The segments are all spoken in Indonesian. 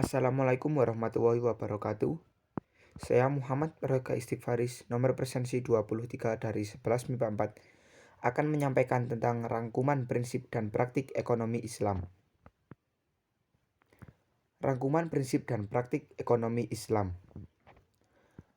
Assalamualaikum warahmatullahi wabarakatuh. Saya Muhammad Raga Istighfaris, nomor presensi 23 dari 11 MIPA 4, akan menyampaikan tentang rangkuman prinsip dan praktik ekonomi Islam. Rangkuman prinsip dan praktik ekonomi Islam.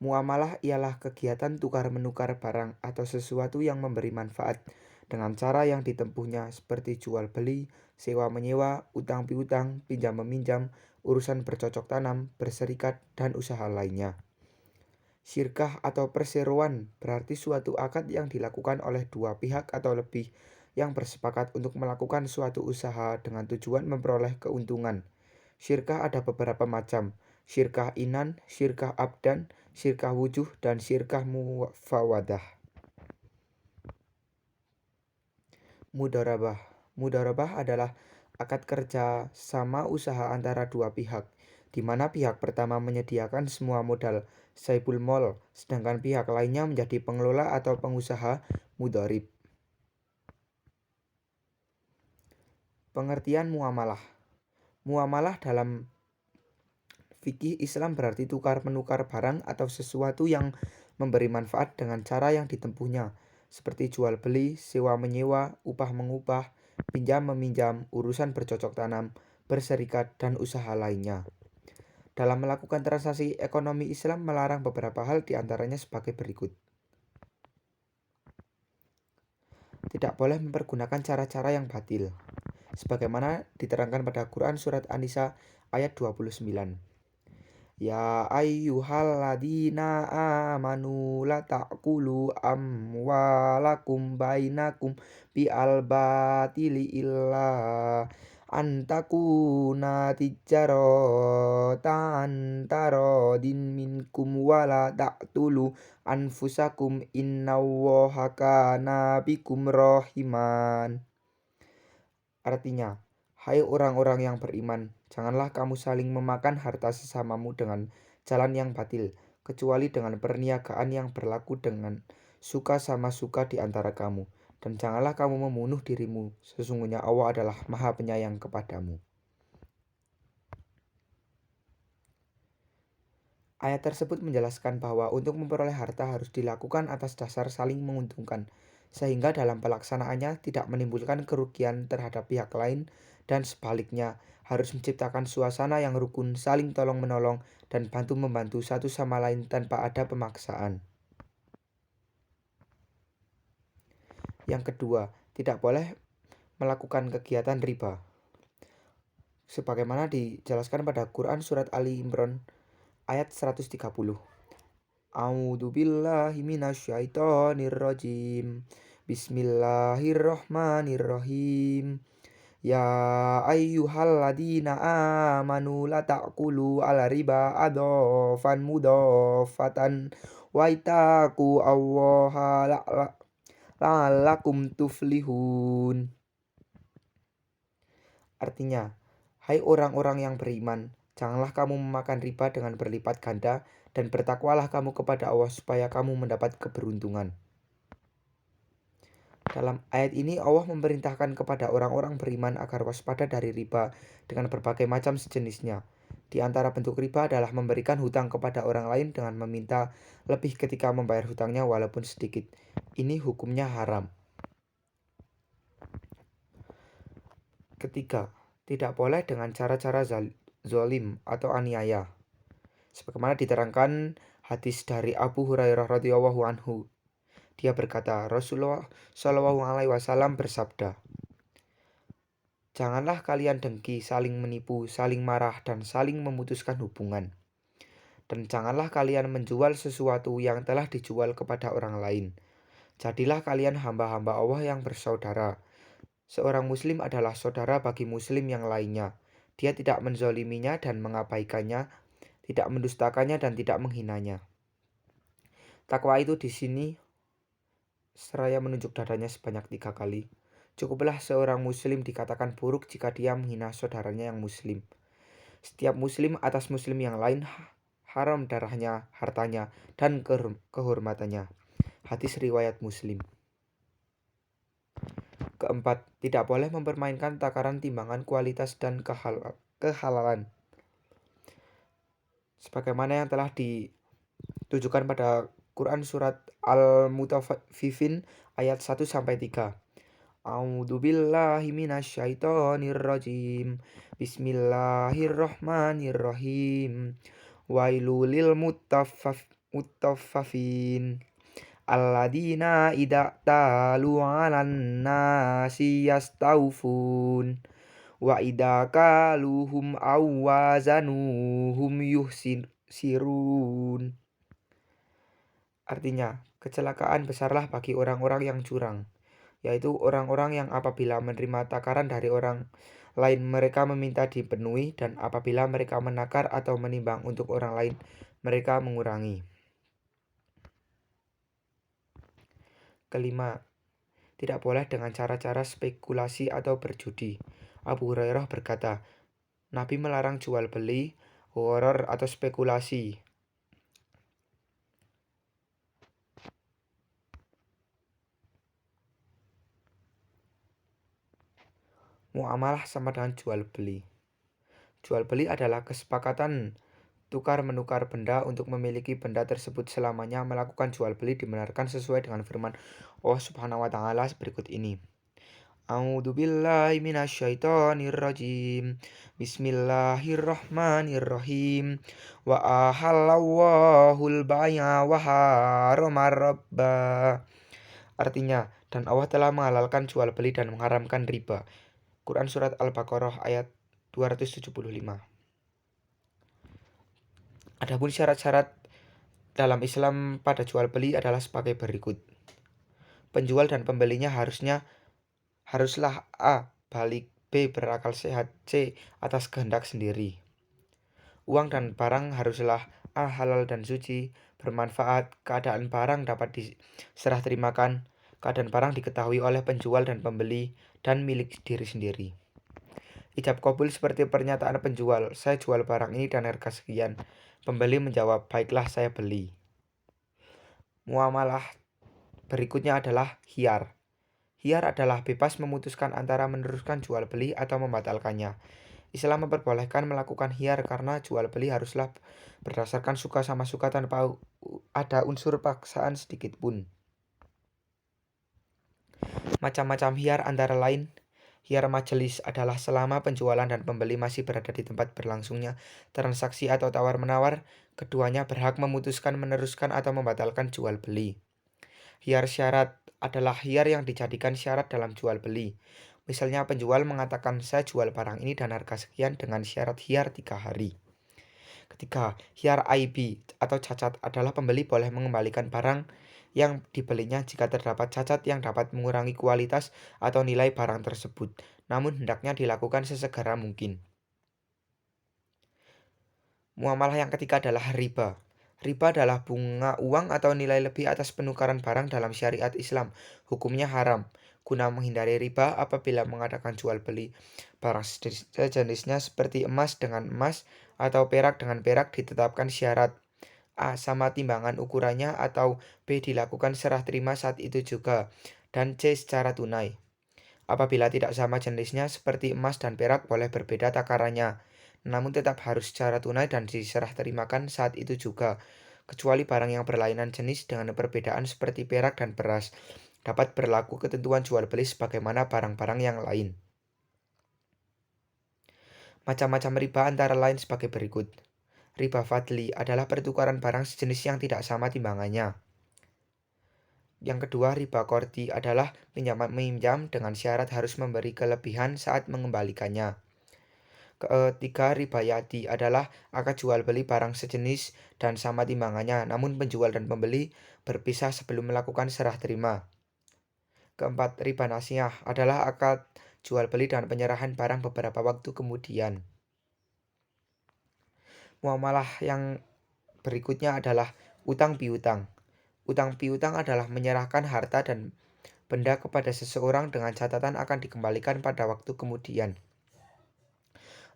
Muamalah ialah kegiatan tukar-menukar barang atau sesuatu yang memberi manfaat dengan cara yang ditempuhnya seperti jual beli, sewa menyewa, utang piutang, pinjam meminjam, urusan bercocok tanam, berserikat, dan usaha lainnya. Syirkah atau perseroan berarti suatu akad yang dilakukan oleh dua pihak atau lebih yang bersepakat untuk melakukan suatu usaha dengan tujuan memperoleh keuntungan. Syirkah ada beberapa macam: syirkah inan, syirkah abdan, syirkah wujuh, dan syirkah mufawadah. Mudharabah. Mudharabah adalah akad kerja sama usaha antara dua pihak, di mana pihak pertama menyediakan semua modal saibul mol, sedangkan pihak lainnya menjadi pengelola atau pengusaha mudharib. Pengertian muamalah. Muamalah dalam fikih Islam berarti tukar-menukar barang atau sesuatu yang memberi manfaat dengan cara yang ditempuhnya, seperti jual beli, sewa menyewa, upah mengupah, pinjam meminjam, urusan bercocok tanam, berserikat, dan usaha lainnya. Dalam melakukan transaksi ekonomi, Islam melarang beberapa hal, diantaranya sebagai berikut. Tidak boleh mempergunakan cara-cara yang batil, sebagaimana diterangkan pada Quran Surat An-Nisa ayat 29. Ya ayyuhalladzina amanu la ta'kulu amwalakum bainakum bi'al batili illa antakuna tijaratan tarodin minkum wala ta'tulu anfusakum innallaha kana bikum rahiman. Artinya, hai orang-orang yang beriman, janganlah kamu saling memakan harta sesamamu dengan jalan yang batil, kecuali dengan perniagaan yang berlaku dengan suka sama suka di antara kamu. Dan janganlah kamu membunuh dirimu, sesungguhnya Allah adalah Maha Penyayang kepadamu. Ayat tersebut menjelaskan bahwa untuk memperoleh harta harus dilakukan atas dasar saling menguntungkan, sehingga dalam pelaksanaannya tidak menimbulkan kerugian terhadap pihak lain, dan sebaliknya harus menciptakan suasana yang rukun, saling tolong-menolong, dan bantu-membantu satu sama lain tanpa ada pemaksaan. Yang kedua, tidak boleh melakukan kegiatan riba, sebagaimana dijelaskan pada Quran Surat Ali Imran ayat 130. A'udzu billahi minasyaitonir rajim. Bismillahirrahmanirrahim. Ya ayyuhalladzina amanu la ta'kulu ala riba adofan mudofatan wa itaku allaha la'allakum tuflihun. Artinya, hai orang-orang yang beriman, janganlah kamu memakan riba dengan berlipat ganda, dan bertakwalah kamu kepada Allah supaya kamu mendapat keberuntungan. Dalam ayat ini Allah memerintahkan kepada orang-orang beriman agar waspada dari riba dengan berbagai macam sejenisnya. Di antara bentuk riba adalah memberikan hutang kepada orang lain dengan meminta lebih ketika membayar hutangnya walaupun sedikit. Ini hukumnya haram. Ketiga, tidak boleh dengan cara-cara zalim atau aniaya, sebagaimana diterangkan hadis dari Abu Hurairah radhiyallahu anhu. Dia berkata, Rasulullah Shallallahu alaihi wasallam bersabda, janganlah kalian dengki, saling menipu, saling marah, dan saling memutuskan hubungan. Dan janganlah kalian menjual sesuatu yang telah dijual kepada orang lain. Jadilah kalian hamba-hamba Allah yang bersaudara. Seorang muslim adalah saudara bagi muslim yang lainnya. Dia tidak menzoliminya dan mengabaikannya, tidak mendustakannya dan tidak menghinanya. Takwa itu di sini seraya menunjuk dadanya sebanyak 3 kali. Cukuplah seorang muslim dikatakan buruk jika dia menghina saudaranya yang muslim. Setiap muslim atas muslim yang lain haram darahnya, hartanya, dan kehormatannya. Hadis riwayat Muslim. Keempat, tidak boleh mempermainkan takaran timbangan kualitas dan kehalalan. sebagaimana yang telah ditujukan pada Quran surat Al-Mutaffifin ayat 1-3. A'udzu billahi minasyaitonir rajim. Bismillahirrahmanirrahim. Wailul lil mutaffifin alladzina idza talu 'alan nasi yastawfun wa idza kaluhum aw wazanuhum yuhsirun. Artinya, kecelakaan besarlah bagi orang-orang yang curang, yaitu orang-orang yang apabila menerima takaran dari orang lain mereka meminta dipenuhi, dan apabila mereka menakar atau menimbang untuk orang lain mereka mengurangi. Kelima, tidak boleh dengan cara-cara spekulasi atau berjudi. Abu Hurairah berkata, Nabi melarang jual beli, horor atau spekulasi. Muamalah sama dengan jual beli. Jual beli adalah kesepakatan tukar-menukar benda untuk memiliki benda tersebut selamanya. Melakukan jual beli dibenarkan sesuai dengan firman Allah Subhanahu wa taala berikut ini. A'udzu billahi minasyaitonir rajim. Bismillahirrahmanirrahim. Wa ahallallahul bai'a wa haramar riba. Artinya, dan Allah telah menghalalkan jual beli dan mengharamkan riba. Quran surat Al-Baqarah ayat 275. Adapun syarat-syarat dalam Islam pada jual beli adalah sebagai berikut. Penjual dan pembelinya haruslah A. balik, B. berakal sehat, C. atas kehendak sendiri. Uang dan barang haruslah A. halal dan suci, bermanfaat, keadaan barang dapat diserah terimakan, keadaan barang diketahui oleh penjual dan pembeli, dan milik diri sendiri. Ijab kabul seperti pernyataan penjual, saya jual barang ini dan harga sekian. Pembeli menjawab, baiklah saya beli. Muamalah berikutnya adalah khiyar. Khiyar adalah bebas memutuskan antara meneruskan jual beli atau membatalkannya. Islam memperbolehkan melakukan khiyar karena jual beli haruslah berdasarkan suka sama suka tanpa ada unsur paksaan sedikit pun. Macam-macam khiyar antara lain, khiyar majelis adalah selama penjualan dan pembeli masih berada di tempat berlangsungnya transaksi atau tawar-menawar, keduanya berhak memutuskan meneruskan atau membatalkan jual beli. Khiyar syarat adalah khiyar yang dijadikan syarat dalam jual beli. Misalnya penjual mengatakan saya jual barang ini dan harga sekian dengan syarat khiyar 3 hari. Ketiga, khiyar aibi atau cacat adalah pembeli boleh mengembalikan barang yang dibelinya jika terdapat cacat yang dapat mengurangi kualitas atau nilai barang tersebut, namun hendaknya dilakukan sesegera mungkin. Muamalah yang ketiga adalah riba. Riba adalah bunga uang atau nilai lebih atas penukaran barang dalam syariat Islam. Hukumnya haram. Guna menghindari riba apabila mengadakan jual beli barang sejenisnya seperti emas dengan emas atau perak dengan perak ditetapkan syarat A. sama timbangan ukurannya, atau B. dilakukan serah terima saat itu juga, dan C. secara tunai. Apabila tidak sama jenisnya seperti emas dan perak boleh berbeda takarannya, namun tetap harus secara tunai dan diserah terimakan saat itu juga, kecuali barang yang berlainan jenis dengan perbedaan seperti perak dan beras. Dapat berlaku ketentuan jual beli sebagaimana barang-barang yang lain. Macam-macam riba antara lain sebagai berikut. Riba fadli adalah pertukaran barang sejenis yang tidak sama timbangannya. Yang kedua, riba kordi adalah pinjam dengan syarat harus memberi kelebihan saat mengembalikannya. Ketiga, riba yadi adalah akad jual beli barang sejenis dan sama timbangannya, namun penjual dan pembeli berpisah sebelum melakukan serah terima. Keempat, riba nasiyah adalah akad jual beli dan penyerahan barang beberapa waktu kemudian. Muamalah yang berikutnya adalah utang piutang. Utang piutang adalah menyerahkan harta dan benda kepada seseorang dengan catatan akan dikembalikan pada waktu kemudian.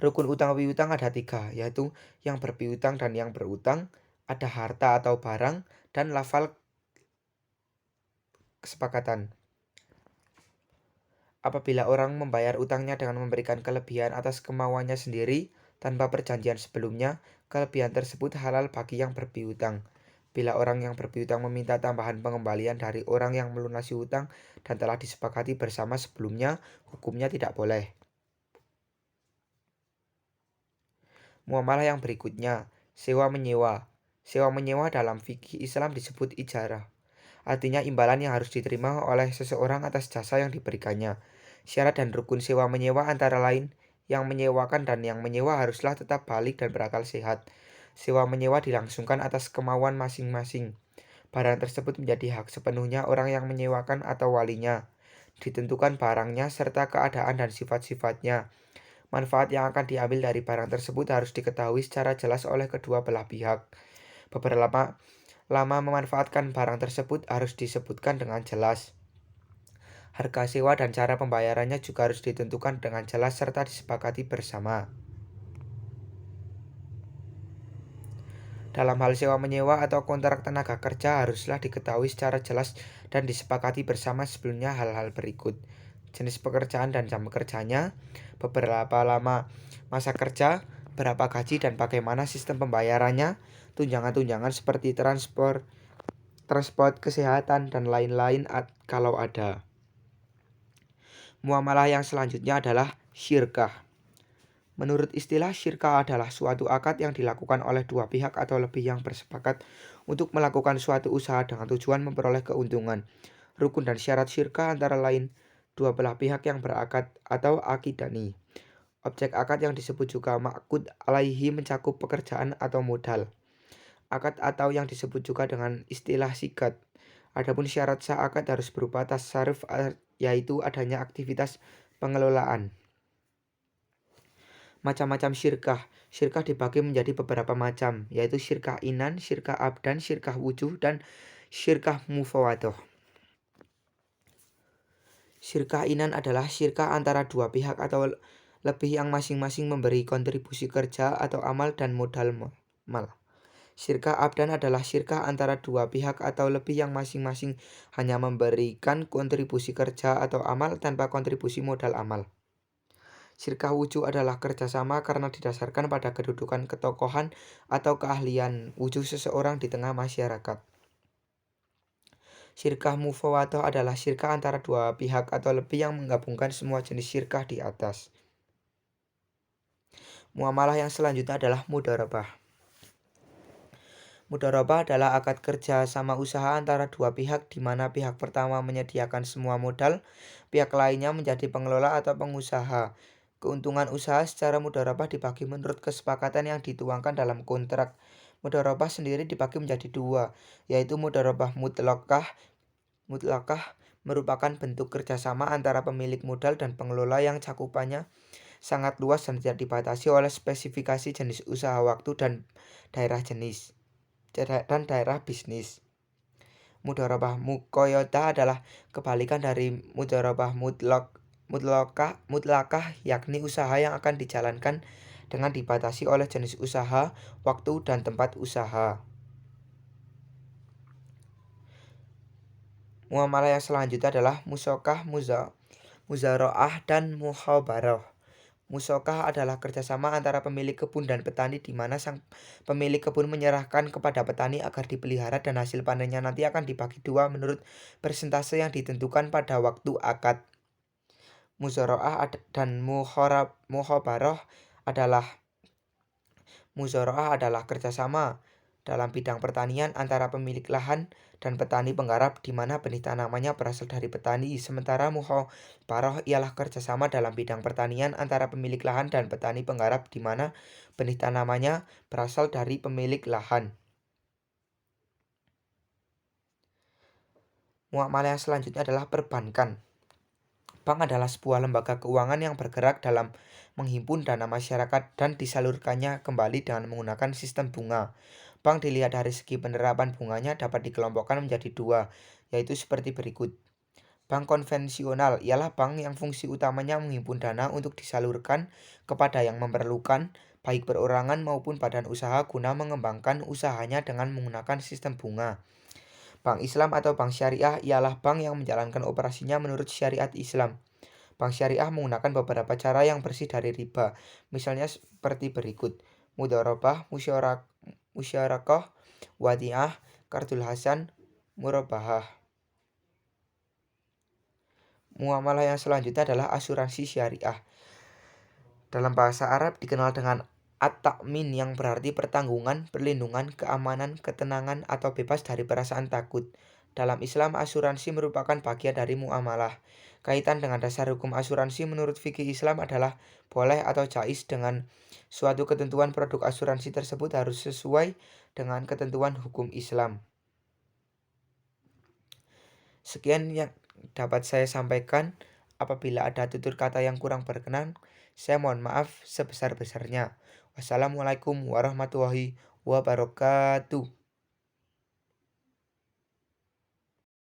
Rukun utang piutang ada 3, yaitu yang berpiutang dan yang berutang, ada harta atau barang, dan lafal kesepakatan. Apabila orang membayar utangnya dengan memberikan kelebihan atas kemauannya sendiri, tanpa perjanjian sebelumnya, kelebihan tersebut halal bagi yang berpiutang. Bila orang yang berpiutang meminta tambahan pengembalian dari orang yang melunasi hutang dan telah disepakati bersama sebelumnya, hukumnya tidak boleh. Muamalah yang berikutnya, sewa menyewa. Sewa menyewa dalam fikih Islam disebut ijarah. Artinya imbalan yang harus diterima oleh seseorang atas jasa yang diberikannya. Syarat dan rukun sewa menyewa antara lain, yang menyewakan dan yang menyewa haruslah tetap balik dan berakal sehat. Sewa menyewa dilangsungkan atas kemauan masing-masing. Barang tersebut menjadi hak sepenuhnya orang yang menyewakan atau walinya. Ditentukan barangnya serta keadaan dan sifat-sifatnya. Manfaat yang akan diambil dari barang tersebut harus diketahui secara jelas oleh kedua belah pihak. Beberapa lama memanfaatkan barang tersebut harus disebutkan dengan jelas. Harga sewa dan cara pembayarannya juga harus ditentukan dengan jelas serta disepakati bersama. Dalam hal sewa menyewa atau kontrak tenaga kerja haruslah diketahui secara jelas dan disepakati bersama sebelumnya hal-hal berikut. Jenis pekerjaan dan jam kerjanya, beberapa lama masa kerja, berapa gaji dan bagaimana sistem pembayarannya, tunjangan-tunjangan seperti transport, kesehatan, dan lain-lain kalau ada. Muamalah yang selanjutnya adalah syirkah. Menurut istilah, syirkah adalah suatu akad yang dilakukan oleh dua pihak atau lebih yang bersepakat untuk melakukan suatu usaha dengan tujuan memperoleh keuntungan. Rukun dan syarat syirkah antara lain dua belah pihak yang berakad atau akidani. Objek akad yang disebut juga ma'qud alaihi mencakup pekerjaan atau modal. Akad atau yang disebut juga dengan istilah sigat. Adapun syarat sah akad harus berupa tasarruf, yaitu adanya aktivitas pengelolaan. Macam-macam syirkah. Syirkah dibagi menjadi beberapa macam, yaitu syirkah inan, syirkah abdan, syirkah wujuh, dan syirkah mufawadoh. Syirkah inan adalah syirkah antara dua pihak atau lebih yang masing-masing memberi kontribusi kerja atau amal dan modal mal. Syirkah abdan adalah syirkah antara dua pihak atau lebih yang masing-masing hanya memberikan kontribusi kerja atau amal tanpa kontribusi modal amal. Syirkah wujuh adalah kerjasama karena didasarkan pada kedudukan ketokohan atau keahlian wujuh seseorang di tengah masyarakat. Syirkah mufawadoh adalah syirkah antara dua pihak atau lebih yang menggabungkan semua jenis syirkah di atas. Muamalah yang selanjutnya adalah mudharabah. Mudharabah adalah akad kerja sama usaha antara dua pihak di mana pihak pertama menyediakan semua modal, pihak lainnya menjadi pengelola atau pengusaha. Keuntungan usaha secara mudharabah dibagi menurut kesepakatan yang dituangkan dalam kontrak. Mudharabah sendiri dibagi menjadi dua, yaitu mudharabah mutlaqah merupakan bentuk kerjasama antara pemilik modal dan pengelola yang cakupannya sangat luas dan tidak dibatasi oleh spesifikasi jenis usaha, waktu, dan daerah bisnis. Mudharabah muqayyadah adalah kebalikan dari mudharabah mutlakah, yakni usaha yang akan dijalankan dengan dibatasi oleh jenis usaha, waktu, dan tempat usaha. Muamalah yang selanjutnya adalah musokah, muzara'ah, dan muhabarah. Musokah adalah kerjasama antara pemilik kebun dan petani di mana sang pemilik kebun menyerahkan kepada petani agar dipelihara dan hasil panennya nanti akan dibagi dua menurut persentase yang ditentukan pada waktu akad. Muzara'ah dan muhabarah adalah kerjasama dalam bidang pertanian antara pemilik lahan dan petani penggarap di mana benih tanamannya berasal dari petani, sementara muhabarah ialah kerjasama dalam bidang pertanian antara pemilik lahan dan petani penggarap di mana benih tanamannya berasal dari pemilik lahan. Muamalah yang selanjutnya adalah perbankan. Bank adalah sebuah lembaga keuangan yang bergerak dalam menghimpun dana masyarakat dan disalurkannya kembali dengan menggunakan sistem bunga. Bank dilihat dari segi penerapan bunganya dapat dikelompokkan menjadi dua, yaitu seperti berikut. Bank konvensional ialah bank yang fungsi utamanya menghimpun dana untuk disalurkan kepada yang memerlukan, baik perorangan maupun badan usaha guna mengembangkan usahanya dengan menggunakan sistem bunga. Bank Islam atau bank syariah ialah bank yang menjalankan operasinya menurut syariat Islam. Bank syariah menggunakan beberapa cara yang bersih dari riba, misalnya seperti berikut: mudharabah, musyarakah, wadiah, qardul hasan, murabahah. Muamalah yang selanjutnya adalah asuransi syariah. Dalam bahasa Arab dikenal dengan at-ta'min yang berarti pertanggungan, perlindungan, keamanan, ketenangan, atau bebas dari perasaan takut. Dalam Islam, asuransi merupakan bagian dari muamalah. Kaitan dengan dasar hukum asuransi menurut fikih Islam adalah boleh atau jaiz dengan suatu ketentuan produk asuransi tersebut harus sesuai dengan ketentuan hukum Islam. Sekian yang dapat saya sampaikan. Apabila ada tutur kata yang kurang berkenan, saya mohon maaf sebesar-besarnya. Wassalamualaikum warahmatullahi wabarakatuh.